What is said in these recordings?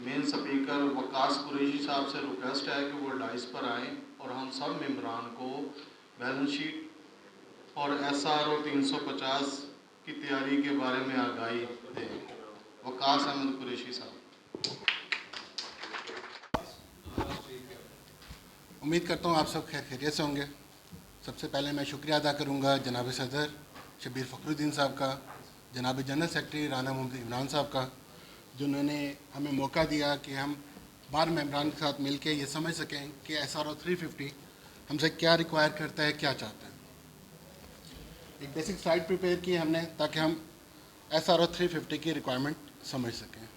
Main speaker Waqas Qureshi साहब से request है कि वो डाइस पर आएँ और हम सब मेंबरान को बैलेंस शीट और SRO 350 की तैयारी के बारे में आगाही दें। वकास अहमद कुरैशी साहब। उम्मीद करता हूँ आप सब खैरियत से होंगे। सबसे पहले मैं शुक्रिया अदा करूँगा जनाब सदर शब्बीर फ़खरुद्दीन साहब का, जनाब जनरल सेक्रेटरी राना मोहम्मद इमरान साहब का, जिन्होंने हमें मौका दिया कि हम बार मेंबरान के साथ मिल के ये समझ सकें कि SRO 350 हमसे क्या रिक्वायर करता है, क्या चाहता है। एक बेसिक स्लाइड प्रिपेयर की हमने ताकि हम SRO 350 की रिक्वायरमेंट समझ सकें।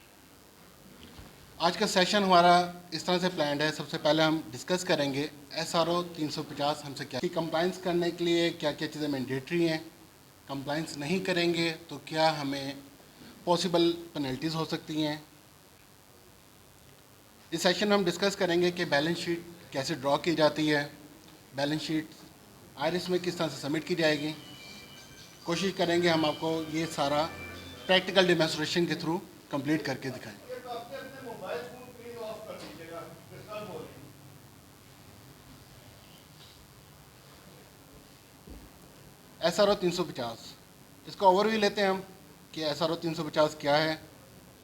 आज का सेशन हमारा इस तरह से प्लान्ड है। सबसे पहले हम डिस्कस करेंगे SRO 350 हमसे क्या कंप्लाइंस करने के लिए क्या क्या चीज़ें मैंडेटरी हैं, कंप्लाइंस नहीं करेंगे तो क्या हमें पॉसिबल पेनल्टीज़ हो सकती हैं। इस सेशन में हम डिस्कस करेंगे कि बैलेंस शीट कैसे ड्रॉ की जाती है, बैलेंस शीट आईरिस में किस तरह से सबमिट की जाएगी। कोशिश करेंगे हम आपको ये सारा प्रैक्टिकल डेमोन्स्ट्रेशन के थ्रू कंप्लीट करके दिखाएं। SRO 350 इसका ओवरव्यू लेते हैं हम कि SRO 350 क्या है,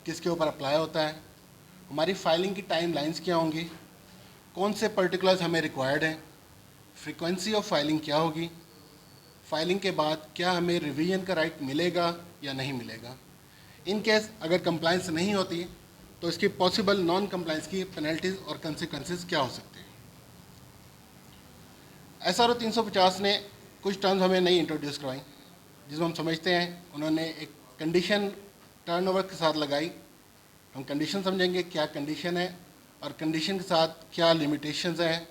किसके ऊपर अप्लाई होता है, हमारी फाइलिंग की टाइम लाइन्स क्या होंगी, कौन से पर्टिकुलर्स हमें रिक्वायर्ड हैं, फ्रीक्वेंसी ऑफ फाइलिंग क्या होगी, फाइलिंग के बाद क्या हमें रिवीजन का राइट मिलेगा या नहीं मिलेगा। इन केस अगर कंप्लाइंस नहीं होती तो इसकी पॉसिबल नॉन कंप्लाइंस की पेनल्टीज और कंसिक्वेंसेस क्या हो सकते हैं। SRO 350 ने कुछ टर्म्स हमें नहीं इंट्रोड्यूस करवाई, जिसमें हम समझते हैं उन्होंने एक कंडीशन टर्नओवर के साथ लगाई। हम कंडीशन समझेंगे क्या कंडीशन है और कंडीशन के साथ क्या लिमिटेशंस हैं।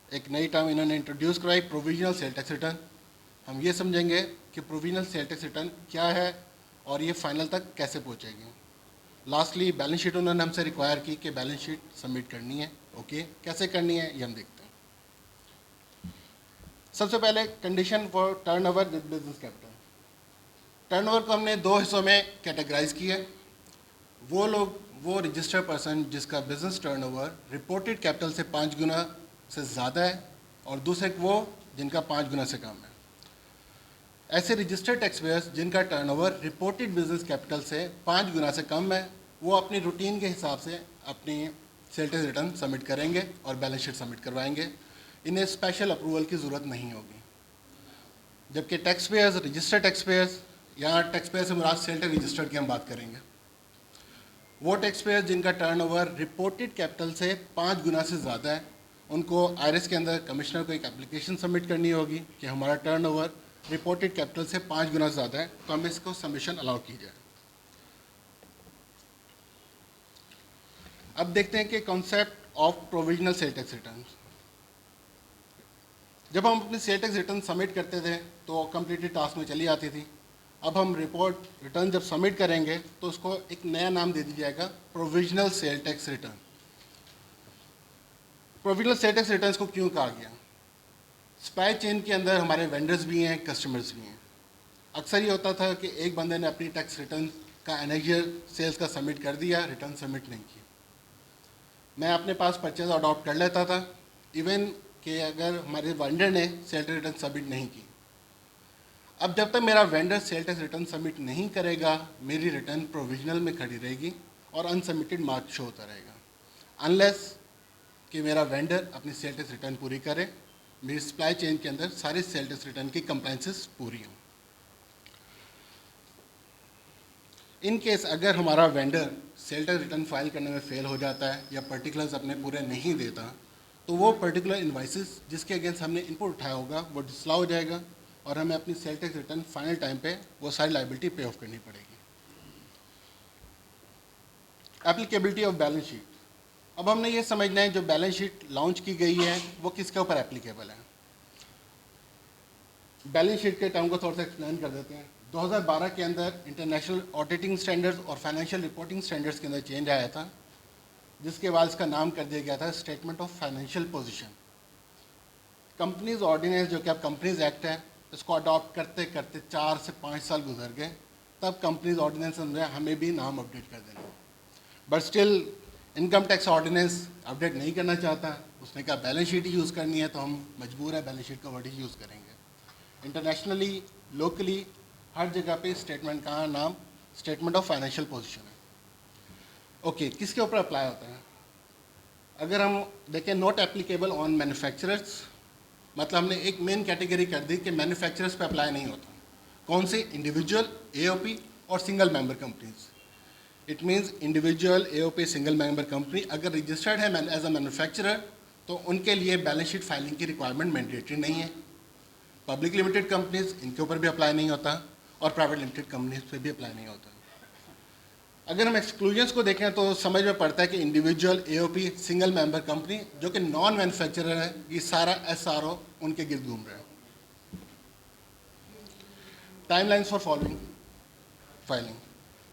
एक नई टर्म इन्होंने इंट्रोड्यूस करवाई, प्रोविजनल सेल टैक्स रिटर्न। हम ये समझेंगे कि प्रोविजनल सेल टैक्स रिटर्न क्या है और ये फाइनल तक कैसे पहुँचेगी। लास्टली बैलेंस शीट उन्होंने हमसे रिक्वायर की कि बैलेंस शीट सबमिट करनी है। ओके, कैसे करनी है ये हम देखते हैं। सबसे पहले condition for turnover with business capital. Turnover को हमने दो हिस्सों में कैटेगराइज किया। वो रजिस्टर्ड पर्सन जिसका बिजनेस टर्नओवर रिपोर्टेड कैपिटल से 5 गुना से ज़्यादा है और दूसरे वो जिनका 5 गुना से कम है। ऐसे रजिस्टर्ड टैक्स पेयर्स जिनका टर्नओवर रिपोर्टेड बिजनेस कैपिटल से 5 गुना से कम है, वो अपनी रूटीन के हिसाब से अपनी सेल टैक्स रिटर्न सबमिट करेंगे और बैलेंस शीट सबमिट करवाएंगे। इन्हें स्पेशल अप्रूवल की ज़रूरत नहीं होगी। जबकि tax payers, registered tax payers, यहाँ टैक्स पेयर से मुराद सेल टैक्स रजिस्टर्ड की हम बात करेंगे, वो टैक्स पेयर्स जिनका टर्नओवर रिपोर्टेड कैपिटल से 5 गुना से ज़्यादा है, उनको आईरिस के अंदर कमिश्नर को एक एप्लीकेशन सबमिट करनी होगी कि हमारा टर्नओवर रिपोर्टेड कैपिटल से 5 गुना ज़्यादा है, तो हमें इसको सबमिशन अलाउ की जाए। अब देखते हैं कि concept of provisional sale tax return. जब हम अपनी सेल टैक्स रिटर्न सबमिट करते थे तो कंप्लीटली टास्क में चली आती थी। अब हम रिपोर्ट रिटर्न जब सबमिट करेंगे तो उसको एक नया नाम दे दिया जाएगा, provisional sale tax return. Provisional sale tax return को क्यों कहा गया? सप्लाई चेन के अंदर हमारे वेंडर्स भी हैं, कस्टमर्स भी हैं। अक्सर ये होता था कि एक बंदे ने अपनी टैक्स रिटर्न का एनेक्जर सेल्स का सबमिट कर दिया, रिटर्न सबमिट नहीं किया। मैं अपने पास परचेज अडॉप्ट कर लेता था, इवन कि अगर हमारे वेंडर ने सेल टैक्स रिटर्न सबमिट नहीं की। अब जब तक मेरा vendor sale tax return submit नहीं करेगा, मेरी रिटर्न प्रोविजनल में खड़ी रहेगी और अनसबमिटेड मार्क शो होता रहेगा, अनलेस कि मेरा वेंडर अपनी सेल टैक्स रिटर्न पूरी करे, मेरी सप्लाई चेन के अंदर सारे सेल टैक्स रिटर्न की कंप्लाइंसेस पूरी हों। इन केस अगर हमारा vendor sale tax return file करने में फेल हो जाता है या पर्टिकुलर्स अपने पूरे नहीं देता, तो वो पर्टिकुलर इन्वाइसेस जिसके अगेंस्ट हमने इनपुट उठाया होगा वो डिसअलाउ हो जाएगा और हमें अपनी sale tax return final time पे वो सारी लायबिलिटी पे ऑफ करनी पड़ेगी। Applicability of balance sheet. अब हमने ये समझना है जो बैलेंस शीट लॉन्च की गई है वो किसके ऊपर एप्लीकेबल है। बैलेंस शीट के टर्म को थोड़ा सा एक्सप्लेन कर देते हैं। 2012 के अंदर इंटरनेशनल ऑडिटिंग स्टैंडर्ड्स और फाइनेंशियल रिपोर्टिंग स्टैंडर्ड्स के अंदर चेंज आया था, जिसके बाद इसका नाम कर दिया गया था statement of financial position. Companies ordinance जो कि अब कंपनीज एक्ट है, इसको अडॉप्ट करते करते 4 से 5 साल गुजर गए, तब कंपनीज ऑर्डिनेंस ने हमें भी नाम अपडेट कर देना। But still income tax ordinance update नहीं करना चाहता, उसने कहा बैलेंस शीट ही यूज़ करनी है, तो हम मजबूर है बैलेंस शीट का वर्ड ही यूज़ करेंगे। इंटरनेशनली, लोकली, हर जगह पे स्टेटमेंट का नाम स्टेटमेंट ऑफ फाइनेंशियल पोजीशन है। ओके, किसके ऊपर अप्लाई होता है? अगर हम देखें नॉट एप्लीकेबल ऑन मैन्युफैक्चरर्स, मतलब हमने एक मेन कैटेगरी कर दी कि मैन्युफैक्चरर्स पे अप्लाई नहीं होता। कौन से? इंडिविजुअल, एओपी और single member companies. It means individual, AOP, single member company अगर रजिस्टर्ड है एज अ मैन्युफैक्चरर तो उनके लिए बैलेंस शीट फाइलिंग की रिक्वायरमेंट मैंडेटरी नहीं है। पब्लिक लिमिटेड कंपनीज, इनके ऊपर भी अप्लाई नहीं होता, और प्राइवेट लिमिटेड कंपनीज पे भी अप्लाई नहीं होता। अगर हम एक्सक्लूजन्स को देखें तो समझ में पड़ता है कि individual, AOP, single member company जो कि नॉन मैन्युफैक्चरर है, ये सारा एसआरओ उनके गिर्द घूम रहे हैं। Timelines for following filing.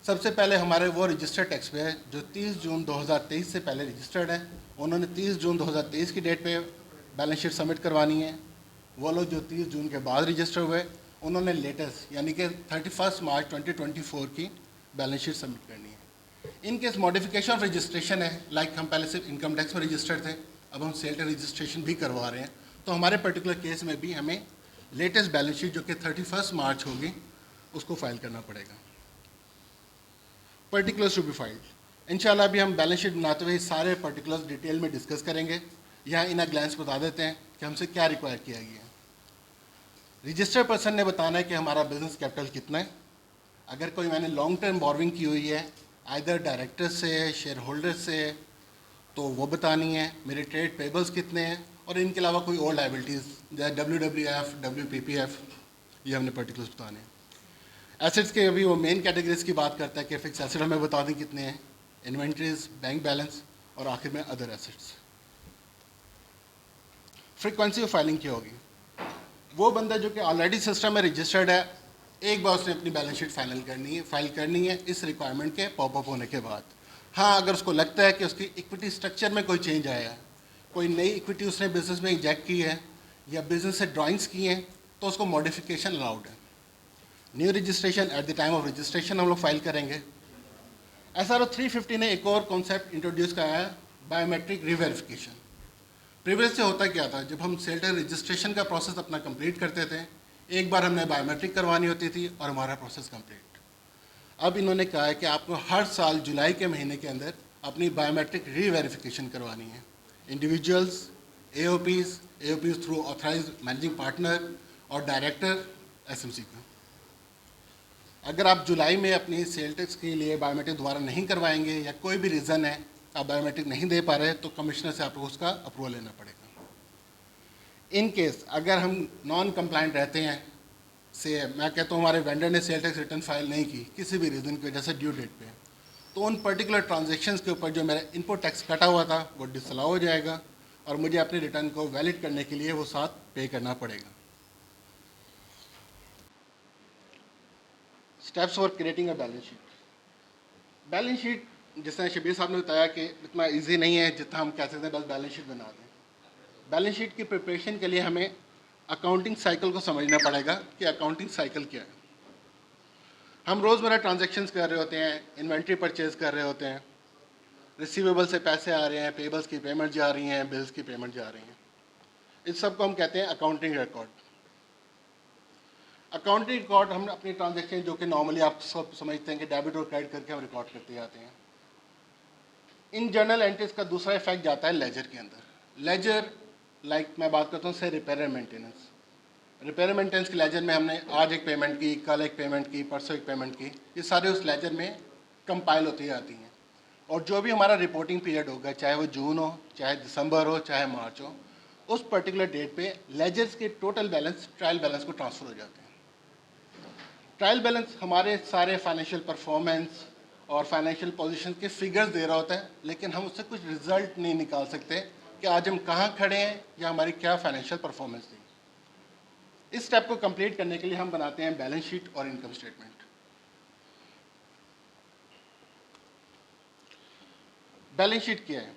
सबसे पहले हमारे वो रजिस्टर्ड टैक्स पे है जो 30 जून 2023 से पहले रजिस्टर्ड है, उन्होंने 30 जून 2023 की डेट पे बैलेंस शीट सबमिट करवानी है। वो लोग जो 30 जून के बाद रजिस्टर हुए उन्होंने लेटेस्ट यानी कि 31 मार्च 2024 की बैलेंस शीट सबमिट करनी है। In case modification of registration है, लाइक हम पहले सिर्फ इनकम टैक्स में रजिस्टर्ड थे, अब हम सेल टैक्स रजिस्ट्रेशन भी करवा रहे हैं, तो हमारे पर्टिकुलर केस में भी हमें लेटेस्ट बैलेंस शीट जो कि 31 मार्च होगी उसको फाइल करना पड़ेगा। Particulars to be filed. इंशाल्लाह अभी हम बैलेंस शीट बनाते हुए सारे पर्टिकुलर्स डिटेल में डिस्कस करेंगे। यहाँ इन अ ग्लैंस बता देते हैं कि हमसे क्या रिक्वायर किया गया है। रजिस्टर्ड पर्सन ने बताना है कि हमारा बिजनेस कैपिटल कितना है। अगर कोई मैंने लॉन्ग टर्म बोरोइंग की हुई है आइदर डायरेक्टर से, शेयर होल्डर से, तो वो बतानी है। मेरे ट्रेड पेबल्स कितने हैं, और इनके अलावा कोई और लाइबिलिटीज़ जैसे WWF, WPPF, ये हमने पर्टिकुलर्स बताने हैं। एसेट्स के अभी वो मेन कैटेगरीज की बात करता है कि फिक्स एसेट हमें बता दें कितने हैं, इन्वेंट्रीज, बैंक बैलेंस, और आखिर में other assets. Frequency of filing क्या होगी? वो बंदा जो कि ऑलरेडी सिस्टम में रजिस्टर्ड है, एक बार उसने अपनी बैलेंस शीट फाइल करनी है इस रिक्वायरमेंट के पॉपअप होने के बाद। हाँ, अगर उसको लगता है कि उसकी इक्विटी स्ट्रक्चर में कोई चेंज आया है, कोई नई इक्विटी उसने बिजनेस में इंजेक्ट की है, या बिजनेस से ड्राइंग्स की हैं, तो उसको मॉडिफिकेशन अलाउड है। New registration at the time of registration हम लोग फाइल करेंगे। SRO 350 ने एक और कॉन्सेप्ट इंट्रोड्यूस कराया है, बायोमेट्रिक रीवेरिफिकेशन। प्रीवियस से होता क्या था, जब हम सेल टैक्स रजिस्ट्रेशन का प्रोसेस अपना कंप्लीट करते थे, एक बार हमने बायोमेट्रिक करवानी होती थी और हमारा प्रोसेस कंप्लीट। अब इन्होंने कहा है कि आपको हर साल जुलाई के महीने के अंदर अपनी बायोमेट्रिक रीवेरिफिकेशन करवानी है। Individuals, AOPs through authorize managing partner और डायरेक्टर SMC का। अगर आप जुलाई में अपनी सेल टैक्स के लिए बायोमेट्रिक दोबारा नहीं करवाएंगे या कोई भी रीज़न है आप बायोमेट्रिक नहीं दे पा रहे, तो कमिश्नर से आपको उसका अप्रूवल लेना पड़ेगा। इन केस अगर हम नॉन कंप्लाइंट रहते हैं, से मैं कहता हूँ हमारे वेंडर ने सेल टैक्स रिटर्न फाइल नहीं की किसी भी रीज़न की वजह से ड्यू डेट पे, तो उन पर्टिकुलर ट्रांजेक्शन्स के ऊपर जो मेरा इनपुट टैक्स कटा हुआ था वो डिसअलाउ हो जाएगा और मुझे अपने रिटर्न को वैलिड करने के लिए वो साथ पे करना पड़ेगा। Steps for creating a balance sheet. Balance sheet जिस तरह शबीर साहब ने बताया कि इतना इजी नहीं है जितना हम कह सकते हैं बस बैलेंस शीट बना दें। बैलेंस शीट की प्रिपरेशन के लिए हमें अकाउंटिंग साइकिल को समझना पड़ेगा कि अकाउंटिंग साइकिल क्या है। हम रोज़मर्रा ट्रांजैक्शंस कर रहे होते हैं, इन्वेंट्री परचेज कर रहे होते हैं, रिसीवेबल से पैसे आ रहे हैं, पेबल्स की पेमेंट जा रही हैं, बिल्स की पेमेंट जा रही हैं, इस सब को हम कहते हैं अकाउंटिंग रिकॉर्ड। अकाउंटिंग रिकॉर्ड हम अपनी ट्रांजैक्शन जो कि नॉर्मली आप सब समझते हैं कि डेबिट और क्रेडिट करके हम रिकॉर्ड करते जाते हैं। इन जर्नल एंट्रीज का दूसरा इफेक्ट जाता है लेजर के अंदर। लेजर लाइक मैं बात करता हूँ से repair and maintenance. Repair and maintenance के लेजर में हमने आज एक पेमेंट की, कल एक पेमेंट की, परसों एक पेमेंट की, ये सारे उस लेजर में कंपाइल होती जाती हैं। और जो भी हमारा रिपोर्टिंग पीरियड होगा, चाहे वो जून हो, चाहे दिसंबर हो, चाहे मार्च हो, उस पर्टिकुलर डेट पे लेजर्स के टोटल बैलेंस ट्रायल बैलेंस को ट्रांसफ़र हो जाते हैं। ट्रायल बैलेंस हमारे सारे फाइनेंशियल परफॉर्मेंस और फाइनेंशियल पोजीशन के फिगर्स दे रहा होता है, लेकिन हम उससे कुछ रिजल्ट नहीं निकाल सकते कि आज हम कहाँ खड़े हैं या हमारी क्या फाइनेंशियल परफॉर्मेंस थी। इस स्टेप को कंप्लीट करने के लिए हम बनाते हैं बैलेंस शीट और इनकम स्टेटमेंट। बैलेंस शीट क्या है?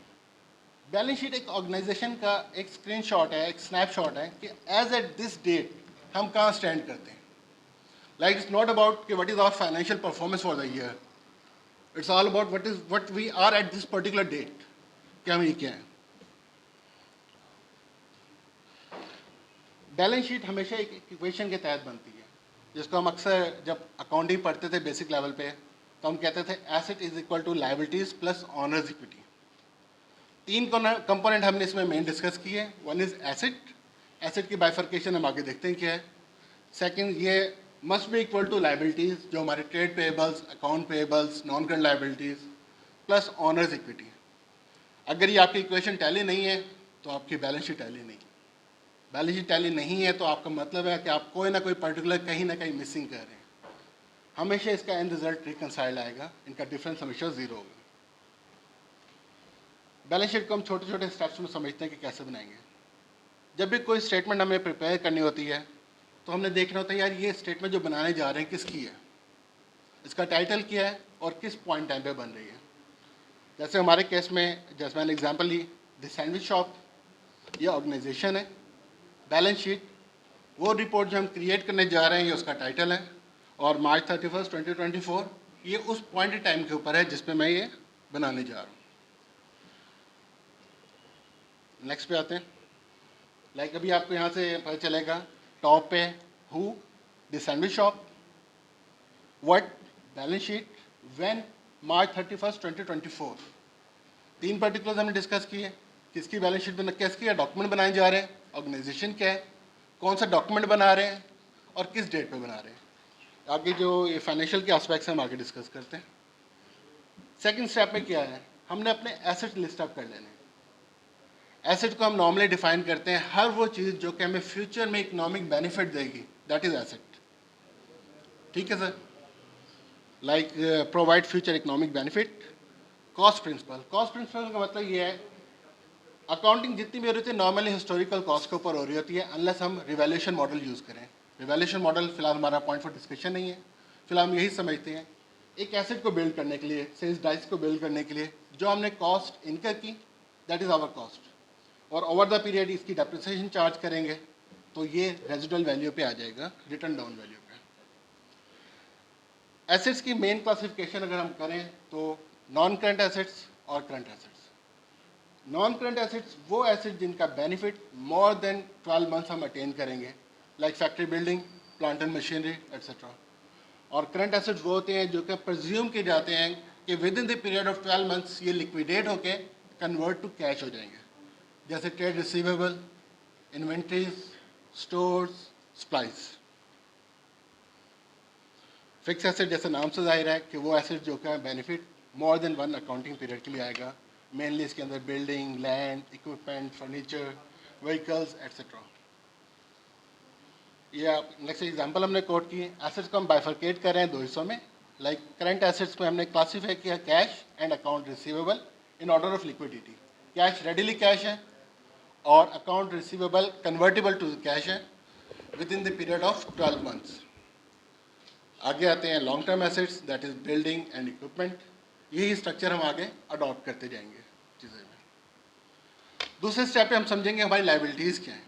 बैलेंस शीट एक ऑर्गेनाइजेशन का एक स्क्रीनशॉट है, एक स्नैपशॉट है कि एज एट दिस डेट हम कहाँ स्टैंड करते हैं। लाइक इट्स नॉट अबाउट कि what is our financial performance for the year, it's all about what we are at this particular date, कि हम ये क्या है। बैलेंस शीट हमेशा एक इक्वेशन के तहत बनती है, जिसको हम अक्सर जब अकाउंटिंग पढ़ते थे बेसिक लेवल पे, तो हम कहते थे asset is equal to liabilities plus owners equity. तीन कंपोनेंट हमने इसमें मेन डिस्कस किए। वन इज एसेट, एसेट की बाइफर्केशन हम आगे देखते हैं क्या है। सेकंड, ये must be equal to liabilities, जो हमारे trade payables, account payables, non current liabilities plus owners equity. अगर ये आपकी इक्वेशन टैली नहीं है तो आपकी बैलेंस शीट टैली नहीं है। बैलेंस शीट टैली नहीं है तो आपका मतलब है कि आप कोई ना कोई पर्टिकुलर कहीं ना कहीं मिसिंग कर रहे हैं। हमेशा इसका एंड रिजल्ट रिकनसाइल आएगा, इनका डिफरेंस हमेशा जीरो होगा। बैलेंस शीट को हम छोटे छोटे स्टेप्स में समझते हैं कि कैसे बनाएंगे। जब भी कोई स्टेटमेंट हमें प्रिपेयर करनी होती है तो हमने देखना होता है यार ये स्टेटमेंट जो बनाने जा रहे हैं किसकी है, इसका टाइटल क्या है और किस पॉइंट टाइम पे बन रही है। जैसे हमारे केस में, जैसे मैंने एग्जांपल ली, द सैंडविच शॉप, ये ऑर्गेनाइजेशन है। बैलेंस शीट वो रिपोर्ट जो हम क्रिएट करने जा रहे हैं, ये उसका टाइटल है। और मार्च 31, 2024 ये उस पॉइंट टाइम के ऊपर है जिस पे मैं ये बनाने जा रहा हूँ। नेक्स्ट पे आते हैं। लाइक अभी आपको यहाँ से पता चलेगा टॉप पे हु, the sandwich shop, what, balance sheet, when, March 31, 2024। तीन पर्टिकुलर्स हमने डिस्कस किए। किसकी बैलेंस शीट बना, किसकी डॉक्यूमेंट बनाए जा रहे हैं, ऑर्गेनाइजेशन क्या है, कौन सा डॉक्यूमेंट बना रहे हैं और किस डेट पे बना रहे हैं। आगे जो ये फाइनेंशियल के एस्पेक्ट्स हैं हम आगे डिस्कस करते हैं। सेकंड स्टेप में क्या है, हमने अपने एसेट लिस्ट अप कर लेने हैं। एसेट को हम नॉर्मली डिफाइन करते हैं हर वो चीज़ जो कि हमें फ्यूचर में इकोनॉमिक बेनिफिट देगी, दैट इज एसेट। ठीक है sir. Like provide future economic benefit. Cost principle, cost principle का मतलब ये है अकाउंटिंग जितनी भी हो रही थी नॉर्मली हिस्टोरिकल कॉस्ट के ऊपर हो रही होती है, अनलेस हम रिवैल्यूएशन मॉडल यूज़ करें। रिवैल्यूएशन मॉडल फिलहाल हमारा पॉइंट फॉर डिस्कशन नहीं है। फिलहाल हम यही समझते हैं एक एसेट को बिल्ड करने के लिए, सेल्स डाइस को बिल्ड करने के लिए जो हमने कॉस्ट इनकर की, दैट इज़ आवर कॉस्ट, और ओवर द पीरियड इसकी डेप्रिसिएशन चार्ज करेंगे तो ये रेजिडुअल वैल्यू पे आ जाएगा, रिटर्न डाउन वैल्यू पे। एसेट्स की मेन क्लासिफिकेशन अगर हम करें तो नॉन करंट एसेट्स और current assets. Non current assets वो एसेट जिनका बेनिफिट मोर देन 12 मंथ्स हम अटेन करेंगे, like factory building, plant and machinery etcetera. और करंट एसेट्स वो होते हैं जो कि प्रज्यूम किए जाते हैं कि within the period of 12 months ये लिक्विडेट होके कन्वर्ट टू कैश हो जाएंगे, जैसे trade receivable, inventories, stores, supplies. Fix asset जैसे नाम से जाहिर है कि वो एसेट जो का benefit more than one accounting period के लिए आएगा। मेनली इसके अंदर building, land, equipment, furniture, vehicles etcetera. ये नेक्स्ट एग्जांपल हमने कोट की। एसेट्स को हम बाइफरकेट कर रहे हैं दो हिस्सों में। लाइक करंट एसेट्स में हमने क्लासीफाई किया cash and account receivable in order of liquidity. Cash readily cash है और account receivable convertible to cash है within the period of 12 months. आगे आते हैं long term assets, that is building and equipment. यही structure हम आगे adopt करते जाएंगे चीज़ें में। दूसरे स्टेप पे हम समझेंगे हमारी लाइबिलिटीज़ क्या हैं।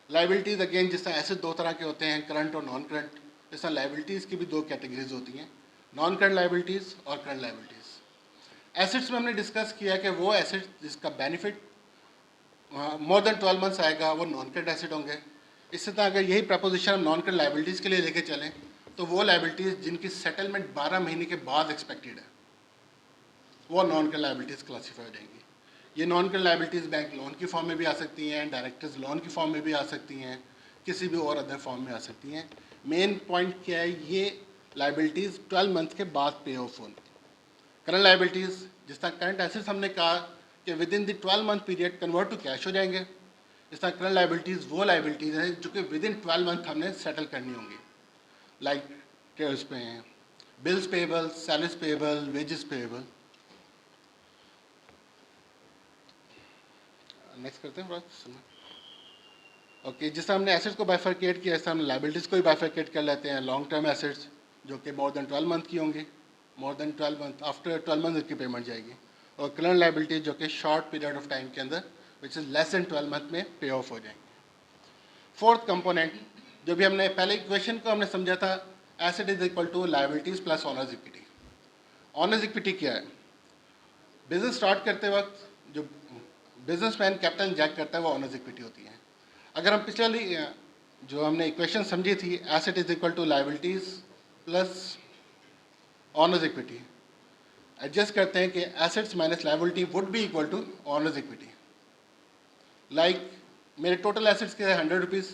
लाइबिलिटीज़ अगेन जिस तरह एसेट दो तरह के होते हैं, करंट और नॉन करंट, इस तरह लाइबिलिटीज़ की भी दो कैटेगरीज होती हैं, नॉन करंट लाइबिलिटीज़ और करंट लाइबिलिटीज़। एसेट्स में हमने डिस्कस किया कि वो एसेट जिसका बेनिफिट मोर देन 12 मंथ्स आएगा वो नॉन करंट एसेट होंगे। इसी तरह अगर यही प्रपोजिशन हम नॉन करंट लाइबिलिटीज़ के लिए लेके चलें तो वो लाइबिलिटीज़ जिनकी सेटलमेंट 12 महीने के बाद एक्सपेक्टेड है वो नॉन करंट लाइबिलिटीज़ क्लासीफाई हो जाएंगी। ये non current liabilities bank loan की फॉर्म में भी आ सकती हैं, डायरेक्टर्स लोन की फॉर्म में भी आ सकती हैं, किसी भी और अदर फॉर्म में आ सकती हैं। मेन पॉइंट क्या है, ये लाइबिलिटीज़ 12 मंथ के बाद पे ऑफ होंगी। करंट लाइबिलिटीज़ जिस तरह करंट एसेट्स हमने कहा कि within the 12 month period convert to cash हो जाएंगे, इस तरह करंट लाइबिलिटीज़ वो लाइबिलिटीज़ हैं जो कि विद इन 12 मंथ हमने सेटल करनी होंगी। लाइक ट्रेड्स पे हैं, bills payable, salaries payable, wages payable. Next करते हैं ओके। जिस तरह हमने एसेट्स को बाइफरकेट किया, इस तरह हमने लाइबिलिटीज़ को भी बाइफरकेट कर लेते हैं। लॉन्ग टर्म एसेट्स जो कि मोर देन 12 मंथ की होंगी, more than 12 month, after 12 month की पेमेंट जाएगी। और करंट लाइबिलिटीज जो कि शॉर्ट पीरियड ऑफ टाइम के अंदर which is less than 12 month में पे ऑफ हो जाएंगे। फोर्थ कंपोनेंट जो भी हमने पहले इक्वेशन को हमने समझा था, asset is equal to liabilities plus owners equity. Owners equity क्या है? बिजनेस स्टार्ट करते वक्त जो बिजनेसमैन कैपिटल इंजेक्ट करता है वो ऑनर्स इक्विटी होती है। अगर हम पिछले वाली जो हमने इक्वेशन समझी थी, asset is equal to liabilities plus owners equity, adjust करते हैं कि assets minus liability would be equal to owners equity. Like मेरे टोटल एसेट्स के 100 रुपीज़,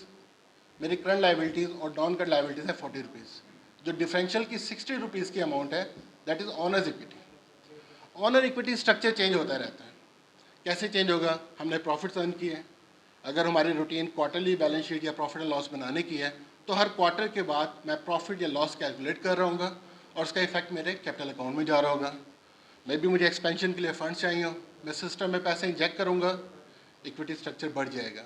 मेरी करंट लाइबिलिटीज़ और नॉन करंट लाइबिलिटीज़ है 40 रुपीज़। जो डिफरेंशियल की 60 रुपीज़ की अमाउंट है that is honours equity. Honour equity structure change होता रहता है। कैसे चेंज होगा? हमने प्रॉफिट्स अर्न किए, अगर हमारी रूटीन क्वार्टरली बैलेंस शीट या प्रॉफिट एंड लॉस बनाने की है तो हर क्वार्टर के बाद मैं प्रॉफिट या लॉस कैलकुलेट कर रहा हूँ और उसका इफेक्ट मेरे कैपिटल अकाउंट में जा रहा होगा। मे बी मुझे एक्सपेंशन के लिए फंड्स चाहिए हो, मैं सिस्टम में पैसे इंजेक्ट करूँगा, इक्विटी स्ट्रक्चर बढ़ जाएगा।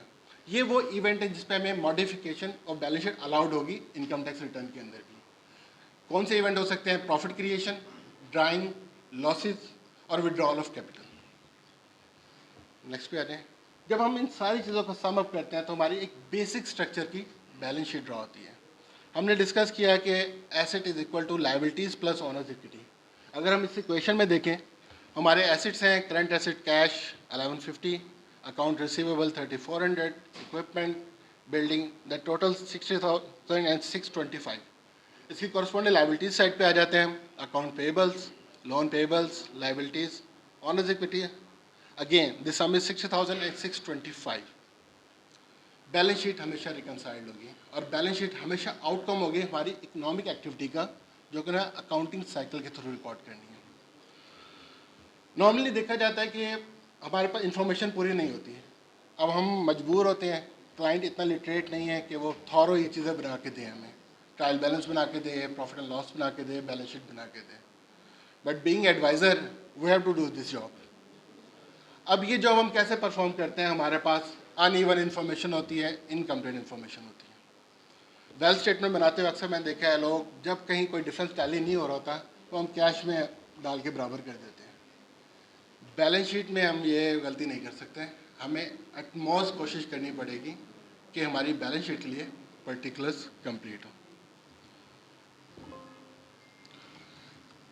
ये वो इवेंट है जिस पे हमें modification of balance sheet allowed होगी इनकम टैक्स रिटर्न के अंदर भी। कौन से इवेंट हो सकते हैं? प्रॉफिट क्रिएशन, ड्राइंग, लॉसेस और विड्रॉल ऑफ कैपिटल। नेक्स्ट पे आ जाए। जब हम इन सारी चीज़ों को सम अप करते हैं तो हमारी एक बेसिक स्ट्रक्चर की बैलेंस शीट ड्रॉ होती है। हमने डिस्कस किया कि asset is equal to liabilities plus owners equity. अगर हम इस इक्वेशन में देखें, हमारे एसेट्स हैं current asset cash 1150, account receivable 3400, equipment building that total 60,625। इसकी कॉरस्पॉन्डिंग लाइबिलिटीज साइड पे आ जाते हैं, account payables, loan payables, liabilities, owners equity. Again this sum is 60,625। Balance sheet हमेशा रिकनसाइल्ड होगी और बैलेंस शीट हमेशा आउटकम होगी हमारी इकोनॉमिक एक्टिविटी का, जो कि ना अकाउंटिंग साइकिल के थ्रू रिकॉर्ड करनी है। नॉर्मली देखा जाता है कि हमारे पास इंफॉर्मेशन पूरी नहीं होती है। अब हम मजबूर होते हैं, क्लाइंट इतना लिटरेट नहीं है कि वो थॉरो ये चीज़ें बना के दें, हमें ट्रायल बैलेंस बना के दे, प्रॉफिट एंड लॉस बना के दे, बैलेंस शीट बना के दे। But being adviser we have to do this job. अब ये जॉब हम कैसे परफॉर्म करते हैं? हमारे पास अनइवन इन्फॉर्मेशन होती है, इनकम्प्लीट इन्फॉर्मेशन होती है। वेल्थ स्टेटमेंट बनाते वक्त अक्सर मैंने देखा है लोग जब कहीं कोई डिफरेंस टैली नहीं हो रहा होता तो हम कैश में डाल के बराबर कर देते हैं। बैलेंस शीट में हम ये गलती नहीं कर सकते। हमें एटमोस्ट कोशिश करनी पड़ेगी कि हमारी बैलेंस शीट के लिए पर्टिकुलर्स कंप्लीट हो।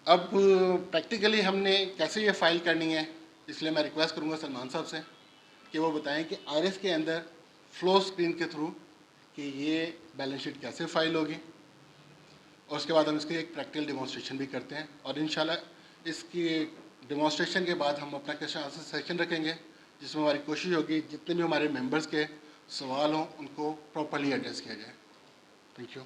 अब प्रैक्टिकली हमने कैसे ये फाइल करनी है, इसलिए मैं रिक्वेस्ट करूँगा सलमान साहब से कि वो बताएं कि आईआरएस के अंदर फ्लो स्क्रीन के थ्रू कि ये बैलेंस शीट कैसे फाइल होगी, और उसके बाद हम इसके एक प्रैक्टिकल डेमोन्स्ट्रेशन भी करते हैं। और इंशाल्लाह इसकी डेमोन्स्ट्रेशन के बाद हम अपना क्वेश्चन आंसर सेशन रखेंगे, जिसमें हमारी कोशिश होगी जितने भी हमारे मेंबर्स के सवाल हों उनको प्रॉपर्ली एड्रेस किया जाए। Thank you.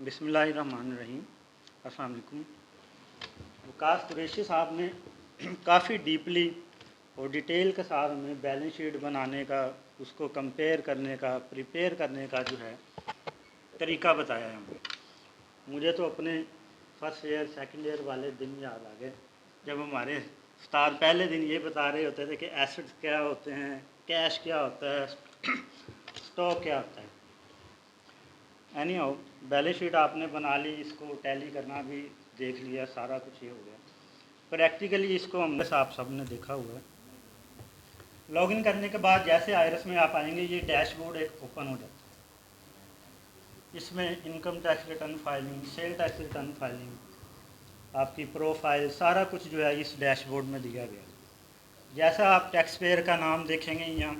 बिस्मिल्लाहिर्रहमानिर्रहीम। अस्सलाम वालेकुम। वकास कुरैशी साहब ने काफ़ी डीपली और डिटेल के साथ में बैलेंस शीट बनाने का, उसको कंपेयर करने का, प्रिपेयर करने का जो है तरीका बताया है हमें। मुझे तो अपने फर्स्ट ईयर सेकंड ईयर वाले दिन याद आ गए जब हमारे उस्ताद पहले दिन ये बता रहे होते थे कि एसेट्स क्या होते हैं, कैश क्या होता है, स्टॉक क्या होता है। एनी हाउ बैलेंस शीट आपने बना ली, इसको टैली करना भी देख लिया, सारा कुछ ये हो गया। प्रैक्टिकली इसको हमने आप सब ने देखा हुआ है। लॉगिन करने के बाद जैसे आईआरएस में आप आएंगे, ये डैशबोर्ड एक ओपन हो जाता है। इसमें income tax return filing, sale tax return filing, आपकी प्रोफाइल, सारा कुछ जो है इस डैशबोर्ड में दिया गया है। जैसा आप टैक्स पेयर का नाम देखेंगे, यहाँ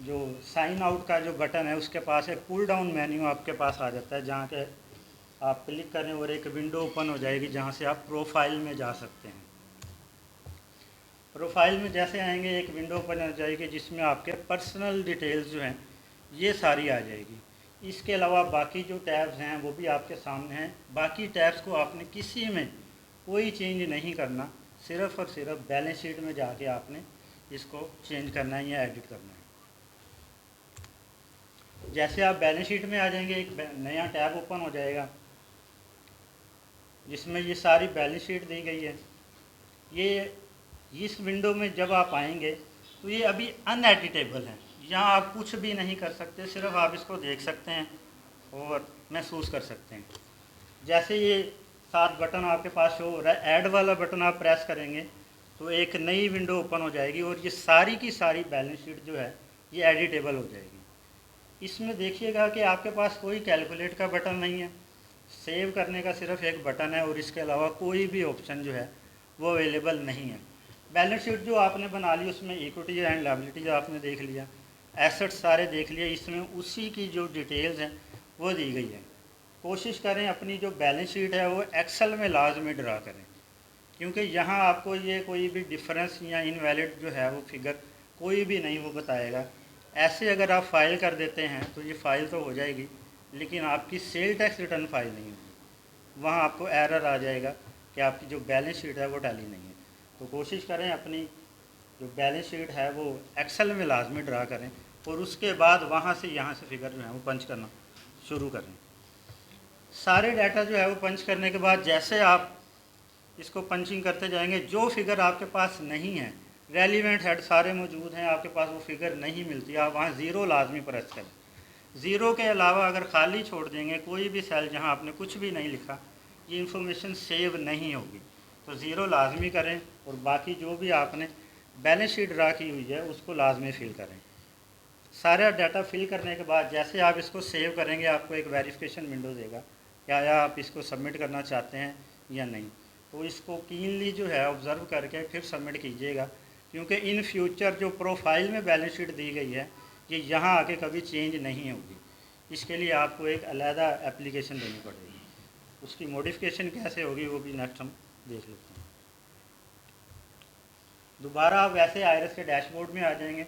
जो साइन आउट का जो बटन है उसके पास एक पुल डाउन मेन्यू आपके पास आ जाता है, जहाँ के आप क्लिक करें और एक विंडो ओपन हो जाएगी जहाँ से आप प्रोफाइल में जा सकते हैं। प्रोफाइल में जैसे आएंगे एक विंडो ओपन हो जाएगी जिसमें आपके पर्सनल डिटेल्स जो हैं ये सारी आ जाएगी। इसके अलावा बाकी जो टैब्स हैं वो भी आपके सामने हैं। बाकी टैब्स को आपने किसी में कोई चेंज नहीं करना, सिर्फ़ और सिर्फ बैलेंस शीट में जाके आपने इसको चेंज करना है या एडिट करना है। जैसे आप बैलेंस शीट में आ जाएंगे, एक नया टैब ओपन हो जाएगा जिसमें ये सारी बैलेंस शीट दी गई है। ये इस विंडो में जब आप आएंगे तो ये अभी अनएडिटेबल है, यहाँ आप कुछ भी नहीं कर सकते, सिर्फ आप इसको देख सकते हैं और महसूस कर सकते हैं। जैसे ये 7 बटन आपके पास शो हो रहा है, ऐड वाला बटन आप प्रेस करेंगे तो एक नई विंडो ओपन हो जाएगी और ये सारी की सारी बैलेंस शीट जो है ये एडिटेबल हो जाएगी। इसमें देखिएगा कि आपके पास कोई कैलकुलेट का बटन नहीं है, सेव करने का सिर्फ एक बटन है और इसके अलावा कोई भी ऑप्शन जो है वो अवेलेबल नहीं है। बैलेंस शीट जो आपने बना ली उसमें इक्विटी एंड लायबिलिटीज आपने देख लिया, एसेट्स सारे देख लिए, इसमें उसी की जो डिटेल्स हैं वो दी गई है। कोशिश करें अपनी जो बैलेंस शीट है वो एक्सेल में लाजमी ड्रा करें, क्योंकि यहाँ आपको ये कोई भी डिफरेंस या इनवैलिड जो है वो फिगर कोई भी नहीं वो बताएगा। ऐसे अगर आप फाइल कर देते हैं तो ये फ़ाइल तो हो जाएगी लेकिन आपकी सेल टैक्स रिटर्न फाइल नहीं होगी, वहाँ आपको एरर आ जाएगा कि आपकी जो बैलेंस शीट है वो टैली नहीं है। तो कोशिश करें अपनी जो बैलेंस शीट है वो एक्सेल में लाजमी ड्रा करें और उसके बाद वहाँ से यहाँ से फिगर जो है वो पंच करना शुरू करें। सारे डाटा जो है वो पंच करने के बाद जैसे आप इसको पंचिंग करते जाएंगे, जो फिगर आपके पास नहीं है, रेलिवेंट हेड सारे मौजूद हैं, आपके पास वो फिगर नहीं मिलती, आप वहाँ ज़ीरो लाजमी प्रेस करें। ज़ीरो के अलावा अगर खाली छोड़ देंगे कोई भी सेल जहाँ आपने कुछ भी नहीं लिखा, ये इंफॉर्मेशन सेव नहीं होगी। तो ज़ीरो लाजमी करें और बाकी जो भी आपने बैलेंस शीट ड्रा की हुई है उसको लाजमी फिल करें। सारा डाटा फिल करने के बाद जैसे आप इसको सेव करेंगे आपको एक वेरिफिकेशन विंडो देगा, क्या आप इसको सबमिट करना चाहते हैं या नहीं। तो इसको कीनली जो है ऑब्ज़र्व करके फिर सबमिट कीजिएगा, क्योंकि इन फ्यूचर जो प्रोफाइल में बैलेंस शीट दी गई है ये यहाँ आके कभी चेंज नहीं होगी। इसके लिए आपको एक अलहदा एप्लीकेशन देनी पड़ेगी। उसकी मॉडिफिकेशन कैसे होगी वो भी नेक्स्ट हम देख लेते हैं। दोबारा आप वैसे आईआरएस के डैशबोर्ड में आ जाएंगे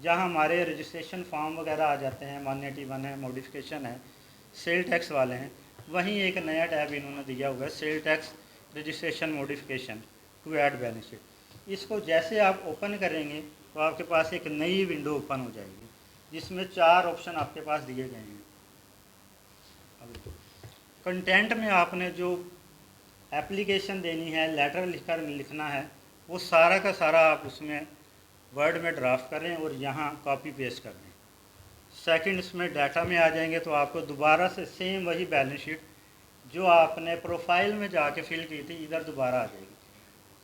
जहाँ हमारे रजिस्ट्रेशन फॉर्म वगैरह आ जाते हैं, 181 है, मॉडिफिकेशन है, सेल टैक्स वाले हैं। वहीं एक नया टैब इन्होंने दिया हुआ है, sale tax registration modification to add benefit. इसको जैसे आप ओपन करेंगे तो आपके पास एक नई विंडो ओपन हो जाएगी जिसमें 4 ऑप्शन आपके पास दिए गए हैं। अब कंटेंट में आपने जो एप्लीकेशन देनी है, लेटर लिखकर लिखना है, वो सारा का सारा आप उसमें वर्ड में ड्राफ्ट करें और यहाँ कॉपी पेस्ट कर दें। सेकंड इसमें डाटा में आ जाएंगे तो आपको दोबारा से सेम वही बैलेंस शीट जो आपने प्रोफाइल में जाके फिल की थी इधर दोबारा आ जाएगी।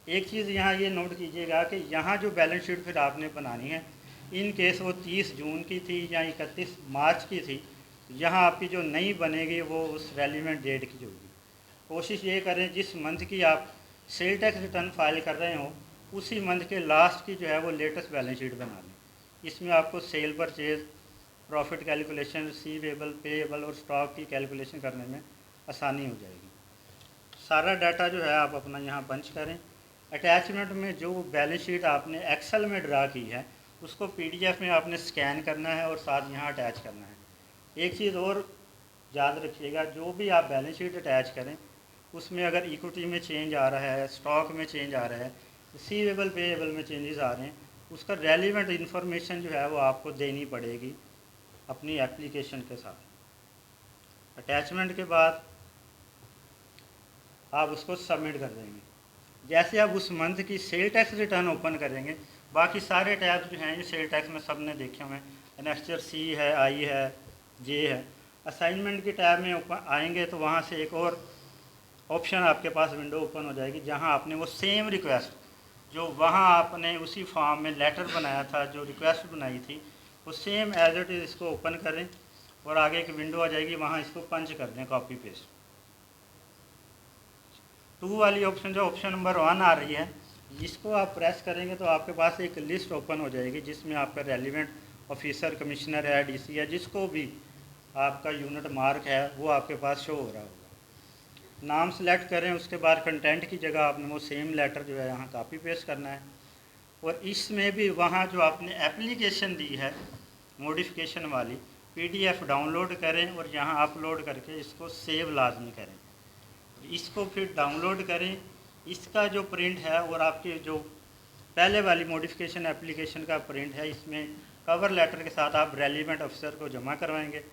एक चीज़ यहाँ ये नोट कीजिएगा कि यहाँ जो बैलेंस शीट फिर आपने बनानी है, इन केस वो 30 जून की थी या 31 मार्च की थी, यहाँ आपकी जो नई बनेगी वो उस रेलिवेंट डेट की होगी। कोशिश ये करें जिस मंथ की आप सेल टैक्स रिटर्न फाइल कर रहे हो उसी मंथ के लास्ट की जो है वो लेटेस्ट बैलेंस शीट बना लें। इसमें आपको cell purchase, profit calculation, receivable, payable और स्टॉक की कैलकुलेशन करने में आसानी हो जाएगी। सारा डाटा जो है आप अपना यहाँ पंच करें। अटैचमेंट में जो बैलेंस शीट आपने एक्सेल में ड्रा की है उसको पीडीएफ में आपने स्कैन करना है और साथ यहाँ अटैच करना है। एक चीज़ और याद रखिएगा, जो भी आप बैलेंस शीट अटैच करें उसमें अगर इक्विटी में चेंज आ रहा है, स्टॉक में चेंज आ रहा है, रिसीवेबल पेएबल में चेंजेस आ रहे हैं, उसका रेलिवेंट इन्फॉर्मेशन जो है वो आपको देनी पड़ेगी अपनी एप्लीकेशन के साथ। अटैचमेंट के बाद आप उसको सबमिट कर देंगे। जैसे आप उस मंथ की सेल टैक्स रिटर्न ओपन करेंगे, बाकी सारे टैब्स जो हैं ये सेल टैक्स में सब ने देखे हुए हैं, एनेक्स्चर सी है, आई है, जे है। असाइनमेंट के टैब में आएंगे तो वहाँ से एक और ऑप्शन आपके पास विंडो ओपन हो जाएगी जहाँ आपने वो सेम रिक्वेस्ट जो वहाँ आपने उसी फॉर्म में लेटर बनाया था, जो रिक्वेस्ट बनाई थी, वो सेम एज इट इज़ इसको ओपन करें और आगे एक विंडो आ जाएगी, वहाँ इसको पंच कर दें, कॉपी पेस्ट। 2 वाली ऑप्शन जो ऑप्शन नंबर 1 आ रही है, इसको आप प्रेस करेंगे तो आपके पास एक लिस्ट ओपन हो जाएगी जिसमें आपका रेलिवेंट ऑफिसर, कमिश्नर है, डीसी है, जिसको भी आपका यूनिट मार्क है वो आपके पास शो हो रहा होगा। नाम सेलेक्ट करें, उसके बाद कंटेंट की जगह आपने वो सेम लेटर जो है यहाँ कॉपी पेस्ट करना है और इसमें भी वहाँ जो आपने एप्लीकेशन दी है मॉडिफिकेशन वाली, पीडीएफ डाउनलोड करें और यहाँ अपलोड करके इसको सेव लाजमी करें। इसको फिर डाउनलोड करें, इसका जो प्रिंट है और आपके जो पहले वाली मॉडिफिकेशन एप्लीकेशन का प्रिंट है, इसमें कवर लेटर के साथ आप रेलिवेंट अफसर को जमा करवाएंगे।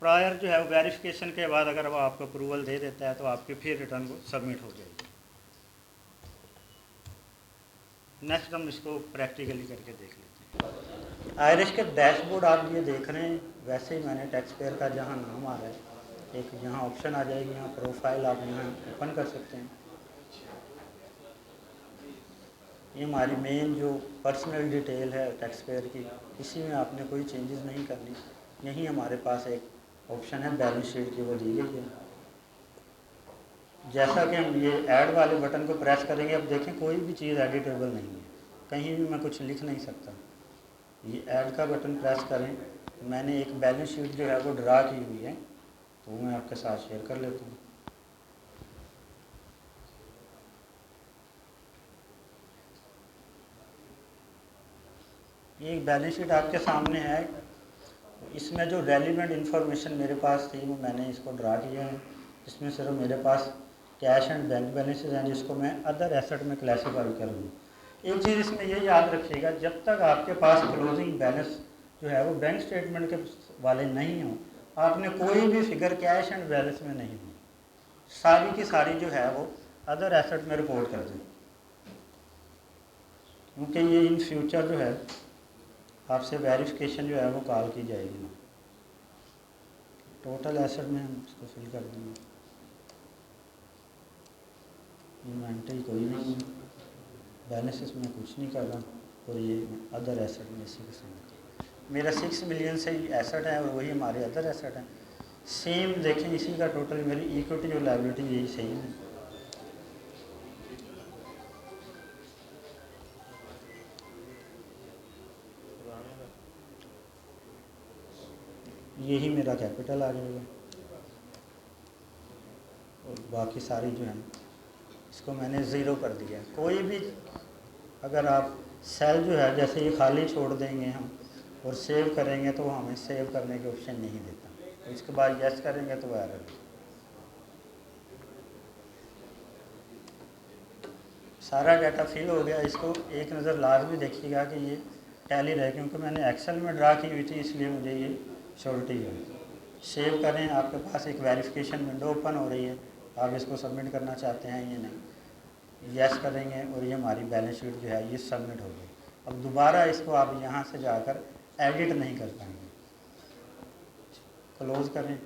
प्रायर जो है वेरिफिकेशन के बाद अगर वो आपको अप्रूवल दे देता है तो आपकी फिर रिटर्न को सबमिट हो जाएगी। नेक्स्ट हम इसको प्रैक्टिकली करके देख लेते हैं। आयरिश के डैशबोर्ड आप ये देख रहे हैं, वैसे ही मैंने टैक्स पेयर का जहाँ नाम आ रहा है एक यहाँ ऑप्शन आ जाएगी, यहाँ प्रोफाइल आप यहाँ ओपन कर सकते हैं। ये हमारी मेन जो पर्सनल डिटेल है टैक्स पेयर की, इसी में आपने कोई चेंजेस नहीं करनी। यहीं हमारे पास एक ऑप्शन है बैलेंस शीट की, वो दी गई है। जैसा कि हम ये ऐड वाले बटन को प्रेस करेंगे, अब देखें कोई भी चीज़ एडिटेबल नहीं है, कहीं भी मैं कुछ लिख नहीं सकता। ये ऐड का बटन प्रेस करें, मैंने एक बैलेंस शीट जो है वो ड्रा की हुई है, तो मैं आपके साथ शेयर कर लेता हूँ। ये एक बैलेंस शीट आपके सामने है। इसमें जो रेलिवेंट इन्फॉर्मेशन मेरे पास थी वो मैंने इसको ड्रा किया है। इसमें सिर्फ मेरे पास कैश एंड बैंक बैलेंसेज हैं, जिसको मैं अदर एसेट में क्लासीफाई करूँगा। एक चीज़ इसमें ये याद रखिएगा, जब तक आपके पास क्लोजिंग बैलेंस जो है वो बैंक स्टेटमेंट के वाले नहीं हो, आपने कोई भी फिगर कैश एंड बैलेंस में नहीं हो, सारी की सारी जो है वो अदर एसेट में रिपोर्ट कर दें, क्योंकि ये इन फ्यूचर जो है आपसे वेरिफिकेशन जो है वो कॉल की जाएगी। टोटल एसेट में हम इसको फिल कर देंगे। इन्वेंटरी कोई नहीं है, बैलेंसेस में कुछ नहीं कर रहा, और ये अदर एसेट में इसी के साथ मेरा 6 मिलियन से ही एसेट है और वही हमारे अदर एसेट हैं। सेम देखें, इसी का टोटल मेरी इक्विटी और लायबिलिटी यही सेम है। यही मेरा कैपिटल आ जाएगा, और बाकी सारी जो है इसको मैंने ज़ीरो कर दिया। कोई भी अगर आप सेल जो है जैसे ये खाली छोड़ देंगे हम और सेव करेंगे तो हमें सेव करने के ऑप्शन नहीं देता, तो इसके बाद यस करेंगे तो एरर। सारा डाटा फिल हो गया। इसको एक नज़र लाजमी देखिएगा कि ये टैली रहे, क्योंकि मैंने एक्सेल में ड्रा की हुई थी, इसलिए मुझे ये श्योरिटी है। सेव करें, आपके पास एक वेरिफिकेशन विंडो ओपन हो रही है, आप इसको सबमिट करना चाहते हैं ये नहीं, यस करेंगे और ये हमारी बैलेंस शीट जो है ये सबमिट हो गई। अब दोबारा इसको आप यहाँ से जाकर एडिट नहीं कर पाएंगे। क्लोज करें,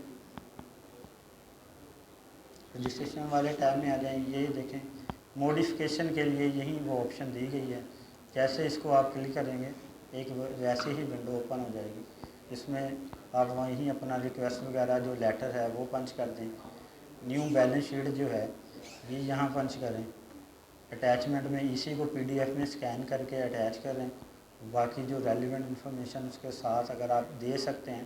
रजिस्ट्रेशन वाले टैब में आ जाएंगे। ये देखें, मॉडिफिकेशन के लिए यही वो ऑप्शन दी गई है। जैसे इसको आप क्लिक करेंगे एक वैसे ही विंडो ओपन हो जाएगी। इसमें आप वहीं अपना रिक्वेस्ट वगैरह जो लेटर है वो पंच कर दें। न्यू बैलेंस शीट जो है ये यहाँ पंच करें। अटैचमेंट में इसी को पीडीएफ में स्कैन करके अटैच करें। बाकी जो रेलिवेंट इन्फॉर्मेशन उसके साथ अगर आप दे सकते हैं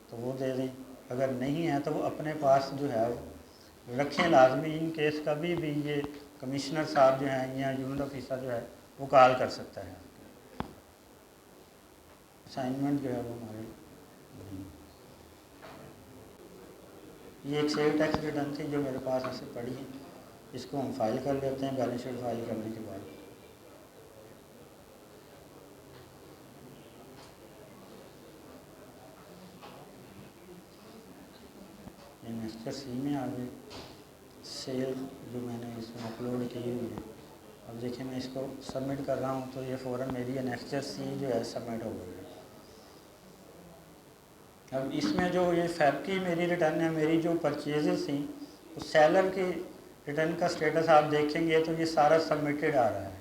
तो वो दे दें, अगर नहीं है तो वो अपने पास जो है रखें लाजमी। इन केस कभी भी ये कमिश्नर साहब जो हैं या यूनिट ऑफिसर जो है वो कॉल कर सकता है। असाइनमेंट जो है वो हमारे नहीं। ये एक सेल टैक्स रिटर्न थी जो मेरे पास ऐसे पड़ी है, इसको हम फाइल कर लेते हैं। बैलेंस शीट फाइल करने के बाद इन्वेस्टर सी में आ गए। सेल जो मैंने इसमें अपलोड की हुई है, अब देखिए मैं इसको सबमिट कर रहा हूँ तो ये फ़ौरन मेरी इन्वेस्टर सी जो है सबमिट हो गई है। अब इसमें जो ये फैब की मेरी रिटर्न है, मेरी जो परचेजेस थी, तो सेलर की रिटर्न का स्टेटस आप देखेंगे तो ये सारा सबमिटेड आ रहा है।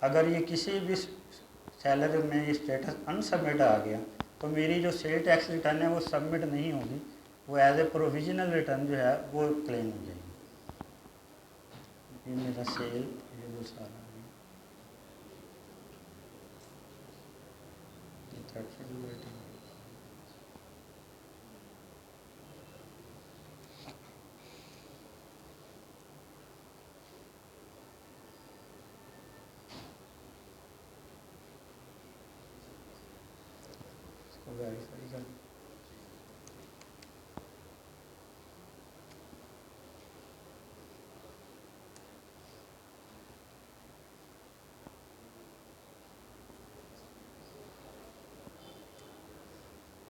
अगर ये किसी भी सेलर में ये स्टेटस अनसबमिट आ गया तो मेरी जो सेल टैक्स रिटर्न है वो सबमिट नहीं होगी, वो एज ए प्रोविजनल रिटर्न जो है वो क्लेम हो जाएगी। ये मेरा सेल ये वो सारा वेरीफाई कर